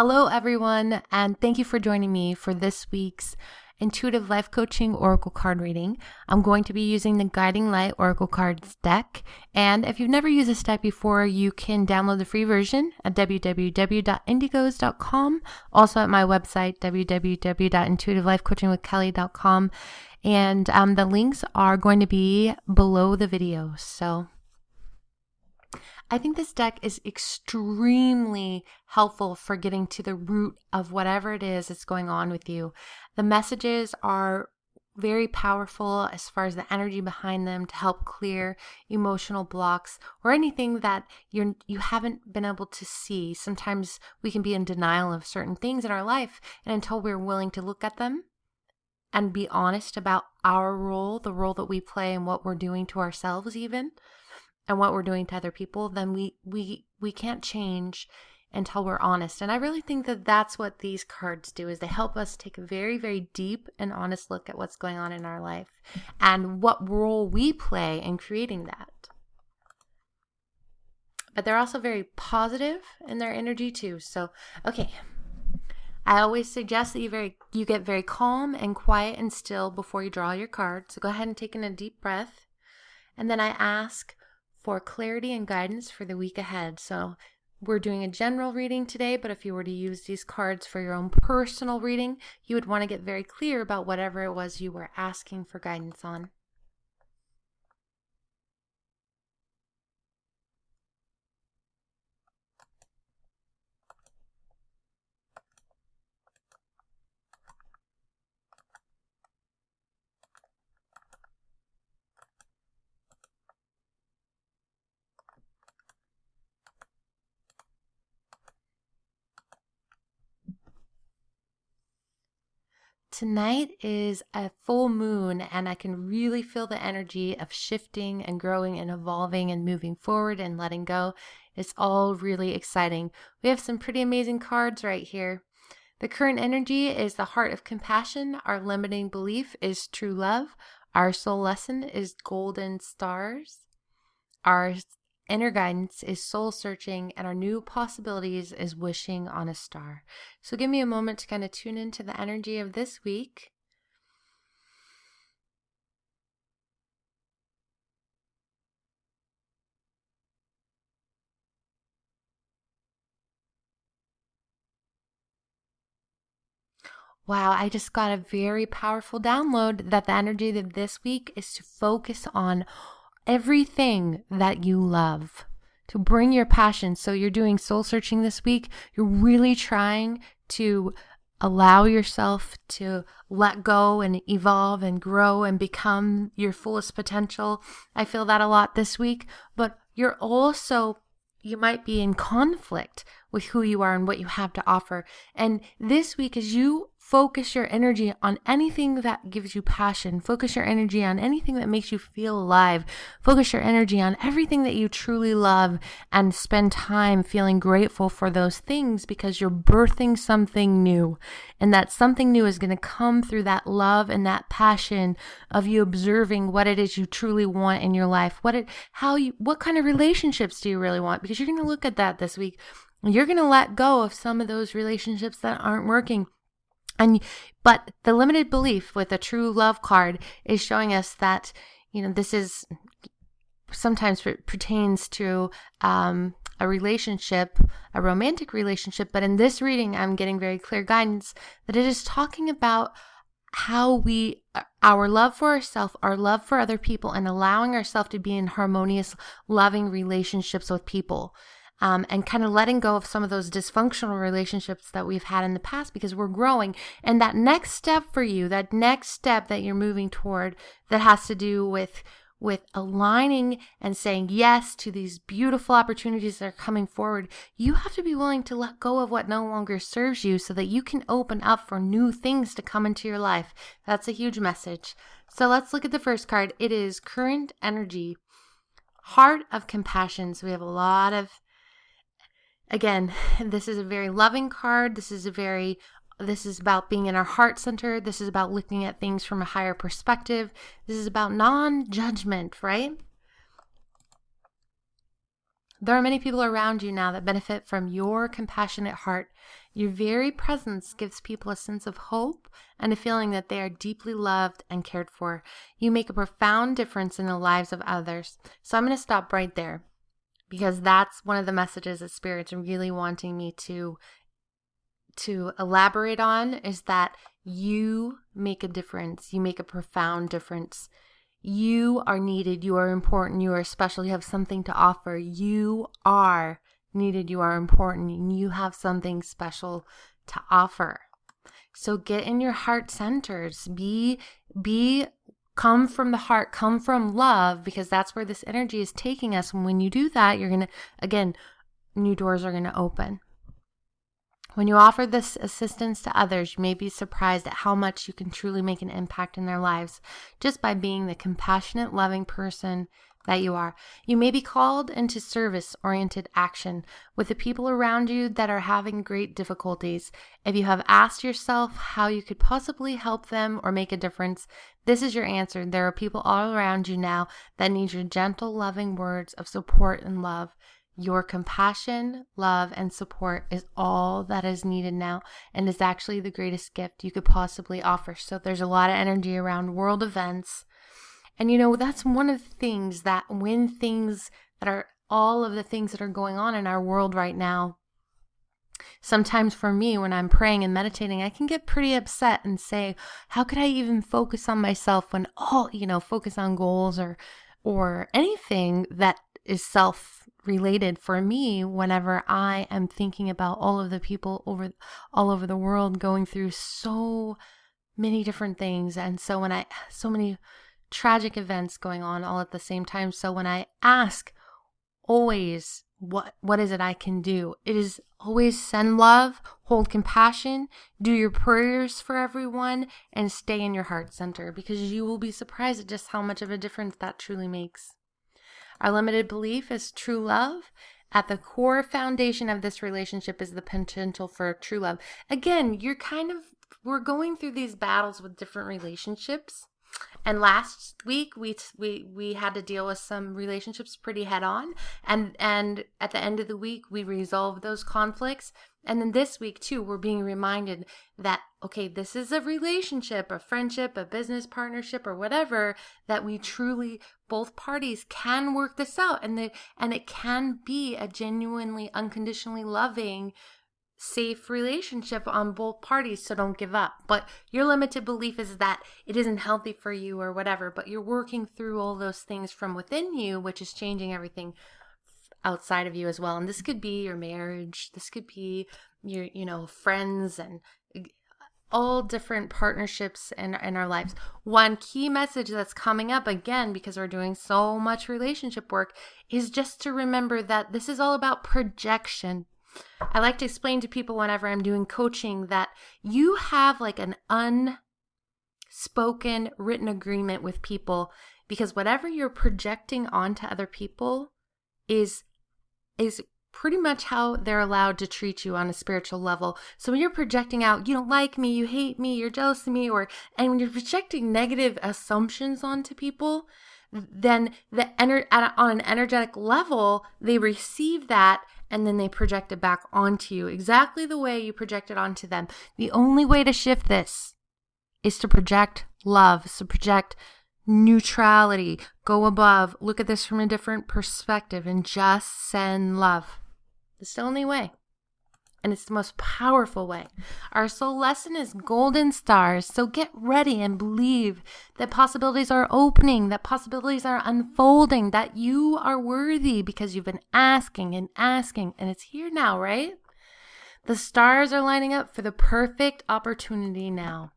Hello, everyone, and thank you for joining me for this week's Intuitive Life Coaching Oracle card reading. I'm going to be using the Guiding Light Oracle Cards deck, and if you've never used this deck before, you can download the free version at www.indigos.com, also at my website, www.intuitivelifecoachingwithkelly.com, and the links are going to be below the video. So I think this deck is extremely helpful for getting to the root of whatever it is that's going on with you. The messages are very powerful as far as the energy behind them to help clear emotional blocks or anything that you haven't been able to see. Sometimes we can be in denial of certain things in our life, and until we're willing to look at them and be honest about our role, the role that we play and what we're doing to ourselves even, and what we're doing to other people, then we can't change until we're honest. And I really think that that's what these cards do, is they help us take a very, very deep and honest look at what's going on in our life and what role we play in creating that. But they're also very positive in their energy too. So, okay. I always suggest that you get very calm and quiet and still before you draw your card. So go ahead and take in a deep breath. And then I ask for clarity and guidance for the week ahead. So we're doing a general reading today, but if you were to use these cards for your own personal reading, you would want to get very clear about whatever it was you were asking for guidance on. Tonight is a full moon, and I can really feel the energy of shifting and growing and evolving and moving forward and letting go. It's all really exciting. We have some pretty amazing cards right here. The current energy is the heart of compassion. Our limiting belief is true love. Our soul lesson is golden stars. Our inner guidance is soul searching, and our new possibilities is wishing on a star. So give me a moment to kind of tune into the energy of this week. Wow, I just got a very powerful download that the energy of this week is to focus on everything that you love, to bring your passion. So you're doing soul searching this week. You're really trying to allow yourself to let go and evolve and grow and become your fullest potential. I feel that a lot this week, but you might be in conflict with who you are and what you have to offer. And this week, as you focus your energy on anything that gives you passion, focus your energy on anything that makes you feel alive, focus your energy on everything that you truly love, and spend time feeling grateful for those things, because you're birthing something new. And that something new is going to come through that love and that passion of you observing what it is you truly want in your life. What kind of relationships do you really want? Because you're going to look at that this week. You're going to let go of some of those relationships that aren't working. But the limited belief with a true love card is showing us that, this is sometimes pertains to a relationship, a romantic relationship. But in this reading, I'm getting very clear guidance that it is talking about how our love for ourselves, our love for other people, and allowing ourselves to be in harmonious, loving relationships with people. And kind of letting go of some of those dysfunctional relationships that we've had in the past, because we're growing. And that next step for you, that next step that you're moving toward, that has to do with aligning and saying yes to these beautiful opportunities that are coming forward, you have to be willing to let go of what no longer serves you so that you can open up for new things to come into your life. That's a huge message. So let's look at the first card. It is current energy, heart of compassion. So we have a lot of, again, this is a very loving card. This is about being in our heart center. This is about looking at things from a higher perspective. This is about non-judgment, right? There are many people around you now that benefit from your compassionate heart. Your very presence gives people a sense of hope and a feeling that they are deeply loved and cared for. You make a profound difference in the lives of others. So I'm going to stop right there, because that's one of the messages that Spirit's really wanting me to elaborate on, is that you make a difference. You make a profound difference. You are needed. You are important. You are special. You have something to offer. You are needed. You are important. And you have something special to offer. So get in your heart centers. Come from the heart. Come from love, because that's where this energy is taking us. And when you do that, you're going to, again, new doors are going to open. When you offer this assistance to others, you may be surprised at how much you can truly make an impact in their lives just by being the compassionate, loving person that you are. You may be called into service-oriented action with the people around you that are having great difficulties. If you have asked yourself how you could possibly help them or make a difference, this is your answer. There are people all around you now that need your gentle, loving words of support and love. Your compassion, love, and support is all that is needed now, and is actually the greatest gift you could possibly offer. So there's a lot of energy around world events. And that's one of the things that when things that are all of the things that are going on in our world right now, sometimes for me, when I'm praying and meditating, I can get pretty upset and say, how could I even focus on myself when focus on goals or anything that is self-related for me whenever I am thinking about all of the people all over the world going through so many different things. And so many tragic events going on all at the same time. So when I ask always, what is it I can do? It is always send love, hold compassion, do your prayers for everyone, and stay in your heart center, because you will be surprised at just how much of a difference that truly makes. Our limited belief is true love. At the core foundation of this relationship is the potential for true love. Again, we're going through these battles with different relationships. And last week we had to deal with some relationships pretty head on, and at the end of the week we resolved those conflicts. And then this week too, we're being reminded that, okay, this is a relationship, a friendship, a business partnership, or whatever, that we truly, both parties can work this out, and it can be a genuinely, unconditionally loving, safe relationship on both parties. So don't give up. But your limited belief is that it isn't healthy for you or whatever, but you're working through all those things from within you, which is changing everything outside of you as well. And this could be your marriage, this could be your friends, and all different partnerships in our lives. One key message that's coming up, again, because we're doing so much relationship work, is just to remember that this is all about projection. I like to explain to people whenever I'm doing coaching that you have like an unspoken written agreement with people, because whatever you're projecting onto other people is pretty much how they're allowed to treat you on a spiritual level. So when you're projecting out, you don't like me, you hate me, you're jealous of me, and when you're projecting negative assumptions onto people, then on an energetic level, they receive that, and then they project it back onto you exactly the way you project it onto them. The only way to shift this is to project love, to project neutrality, go above, look at this from a different perspective, and just send love. It's the only way. And it's the most powerful way. Our soul lesson is golden stars. So get ready and believe that possibilities are opening, that possibilities are unfolding, that you are worthy because you've been asking and asking, and it's here now, right? The stars are lining up for the perfect opportunity now.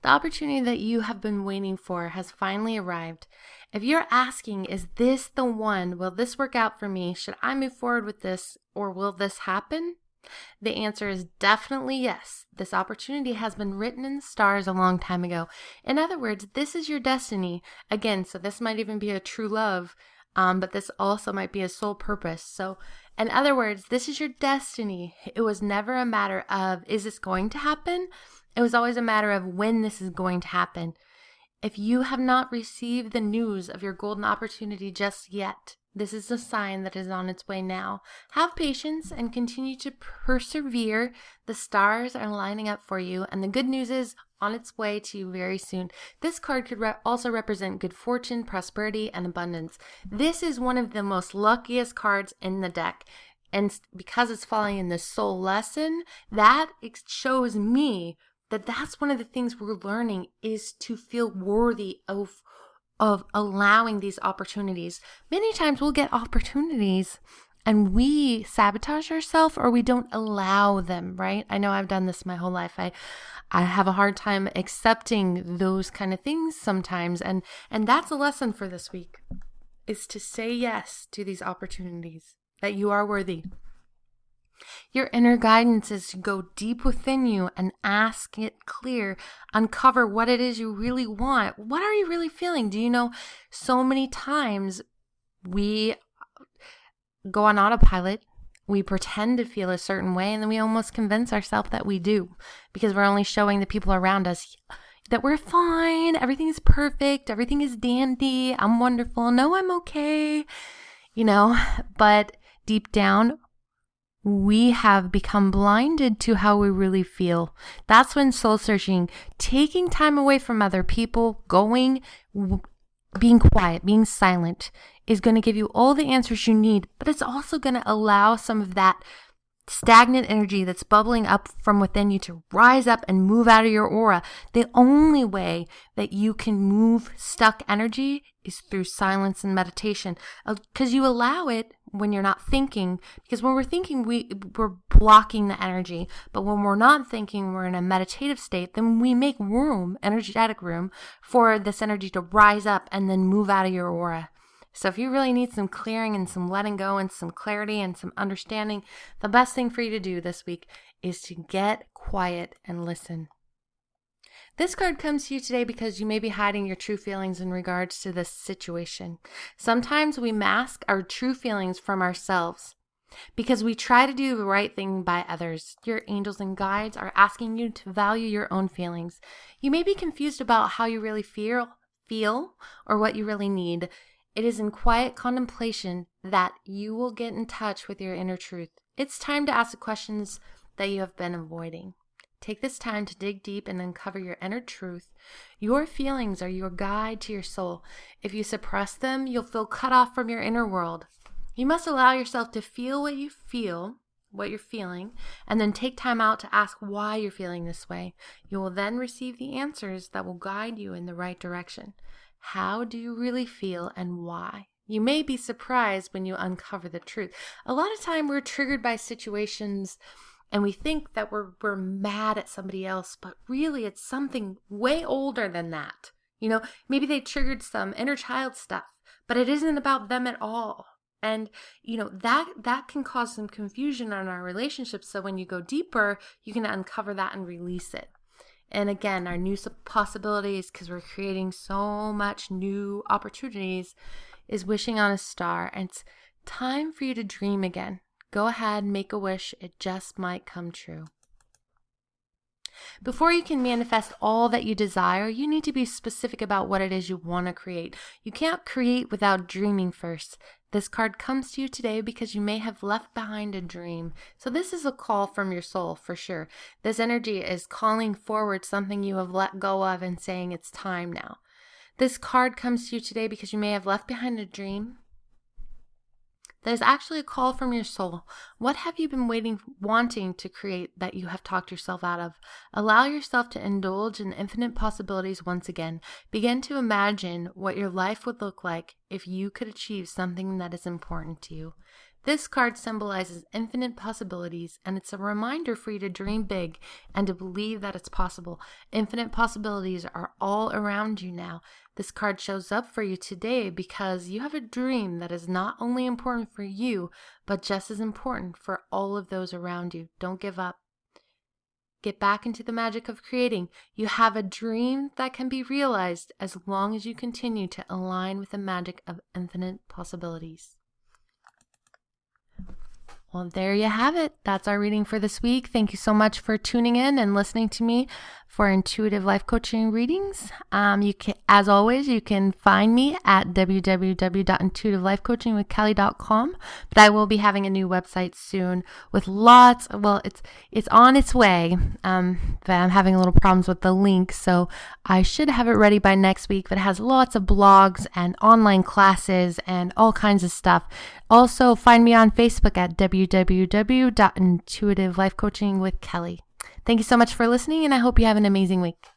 The opportunity that you have been waiting for has finally arrived. If you're asking, is this the one? Will this work out for me? Should I move forward with this, or will this happen? The answer is definitely yes. This opportunity has been written in the stars a long time ago. In other words, this is your destiny. Again, so this might even be a true love, but this also might be a soul purpose. So in other words, this is your destiny. It was never a matter of, is this going to happen? It was always a matter of when this is going to happen. If you have not received the news of your golden opportunity just yet, This is a sign that is on its way now. Have patience and continue to persevere. The stars are lining up for you, and the good news is on its way to you very soon. This card could also represent good fortune, prosperity, and abundance. This is one of the most luckiest cards in the deck. And because it's falling in the soul lesson, that shows me that that's one of the things we're learning is to feel worthy of allowing these opportunities. Many times we'll get opportunities and we sabotage ourselves or we don't allow them, right? I know I've done this my whole life. I have a hard time accepting those kind of things sometimes. And that's a lesson for this week, is to say yes to these opportunities, that you are worthy. Your inner guidance is to go deep within you and ask it clear, uncover what it is you really want. What are you really feeling? Do you know so many times we go on autopilot, we pretend to feel a certain way, and then we almost convince ourselves that we do because we're only showing the people around us that we're fine, everything is perfect, everything is dandy, I'm wonderful, no, I'm okay, but deep down, we have become blinded to how we really feel. That's when soul searching, taking time away from other people, being quiet, being silent, is going to give you all the answers you need, but it's also going to allow some of that stagnant energy that's bubbling up from within you to rise up and move out of your aura. The only way that you can move stuck energy is through silence and meditation, because you allow it when you're not thinking, because when we're thinking, we're blocking the energy. But when we're not thinking, we're in a meditative state, then we make room, energetic room, for this energy to rise up and then move out of your aura. So if you really need some clearing and some letting go and some clarity and some understanding, the best thing for you to do this week is to get quiet and listen. This card comes to you today because you may be hiding your true feelings in regards to this situation. Sometimes we mask our true feelings from ourselves because we try to do the right thing by others. Your angels and guides are asking you to value your own feelings. You may be confused about how you really feel or what you really need. It is in quiet contemplation that you will get in touch with your inner truth. It's time to ask the questions that you have been avoiding. Take this time to dig deep and uncover your inner truth. Your feelings are your guide to your soul. If you suppress them, you'll feel cut off from your inner world. You must allow yourself to feel, what you're feeling, and then take time out to ask why you're feeling this way. You will then receive the answers that will guide you in the right direction. How do you really feel and why? You may be surprised when you uncover the truth. A lot of time we're triggered by situations and we think that we're mad at somebody else, but really it's something way older than that. Maybe they triggered some inner child stuff, but it isn't about them at all. And, that can cause some confusion in our relationships. So when you go deeper, you can uncover that and release it. And again, our new possibilities, because we're creating so much new opportunities, is wishing on a star. And it's time for you to dream again. Go ahead, make a wish. It just might come true. Before you can manifest all that you desire, you need to be specific about what it is you want to create. You can't create without dreaming first. This card comes to you today because you may have left behind a dream. So this is a call from your soul for sure. This energy is calling forward something you have let go of and saying it's time now. This card comes to you today because you may have left behind a dream. There's actually a call from your soul. What have you been wanting to create that you have talked yourself out of? Allow yourself to indulge in infinite possibilities once again. Begin to imagine what your life would look like if you could achieve something that is important to you. This card symbolizes infinite possibilities, and it's a reminder for you to dream big and to believe that it's possible. Infinite possibilities are all around you now. This card shows up for you today because you have a dream that is not only important for you, but just as important for all of those around you. Don't give up. Get back into the magic of creating. You have a dream that can be realized as long as you continue to align with the magic of infinite possibilities. Well, there you have it. That's our reading for this week. Thank you so much for tuning in and listening to me for intuitive life coaching readings. You can, as always, you can find me at www.intuitivelifecoachingwithkelly.com. But I will be having a new website soon with lots. Well, it's on its way. But I'm having a little problems with the link, so I should have it ready by next week. But it has lots of blogs and online classes and all kinds of stuff. Also, find me on Facebook at www.intuitivelifecoachingwithkelly. Thank you so much for listening, and I hope you have an amazing week.